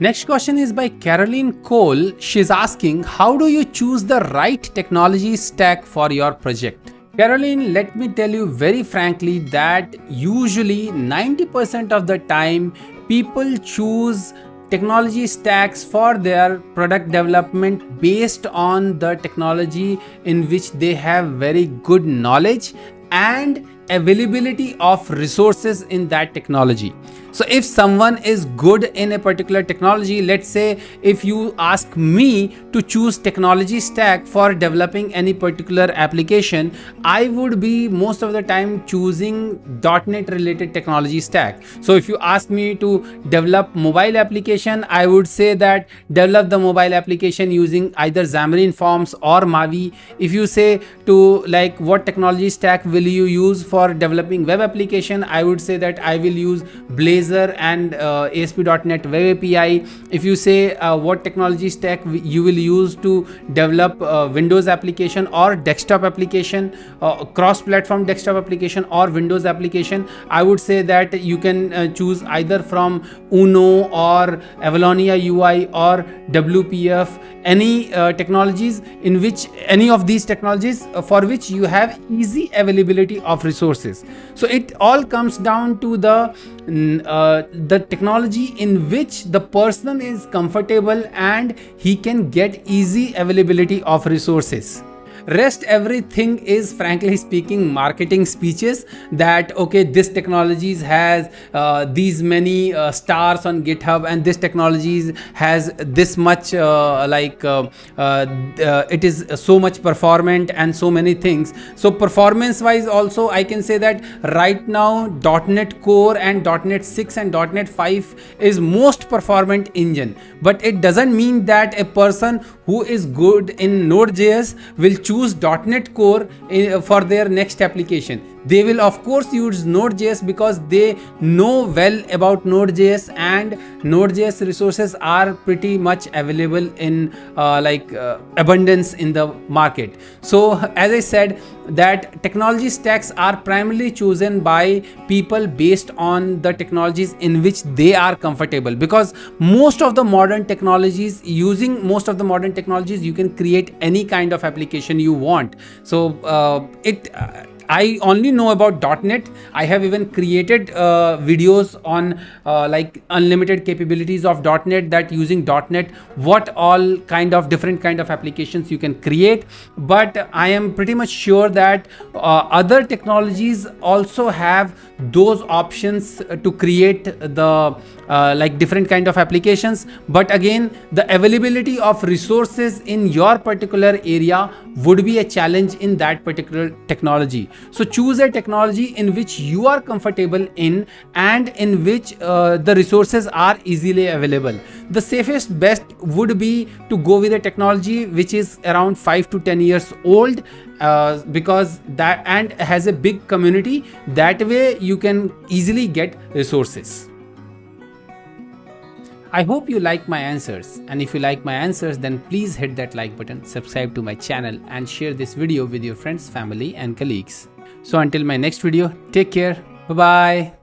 Next question is by Caroline Cole. She's asking, how do you choose the right technology stack for your project? Caroline, let me tell you very frankly that usually 90% of the time people choose technology stacks for their product development based on the technology in which they have very good knowledge and availability of resources in that technology. So if someone is good in a particular technology, let's say if you ask me to choose technology stack for developing any particular application, I would be most of the time choosing .NET related technology stack. So if you ask me to develop mobile application, I would say that develop the mobile application using either Xamarin Forms or Mavi. If you say to like what technology stack will you use for developing web application, I would say that I will use Blazor and ASP.NET Web API. If you say what technology stack you will use to develop Windows application or desktop application, cross-platform desktop application or Windows application, I would say that you can choose either from Uno or Avalonia UI or WPF, any technologies in which any of these technologies for which you have easy availability of resources. So it all comes down to the technology in which the person is comfortable and he can get easy availability of resources. Rest everything is frankly speaking marketing speeches that okay, this technologies has these many stars on GitHub and this technologies has this much it is so much performant and so many things. So performance wise also I can say that right now .NET Core and .NET 6 and .NET 5 is most performant engine, but it doesn't mean that a person who is good in Node.js will choose .NET Core for their next application. They will of course use Node.js because they know well about Node.js and Node.js resources are pretty much available in abundance in the market. So as I said that technology stacks are primarily chosen by people based on the technologies in which they are comfortable, because most of the modern technologies you can create any kind of application you want. So I only know about .NET. I have even created videos on unlimited capabilities of .NET, that using .NET what all kind of different kind of applications you can create. But I am pretty much sure that other technologies also have those options to create the different kind of applications. But again, the availability of resources in your particular area would be a challenge in that particular technology. So choose a technology in which you are comfortable in and in which the resources are easily available. The safest bet would be to go with a technology which is around 5 to 10 years old, because that and has a big community. That way you can easily get resources. I hope you like my answers, and if you like my answers then please hit that like button, subscribe to my channel and share this video with your friends, family and colleagues. So until my next video, take care. Bye bye.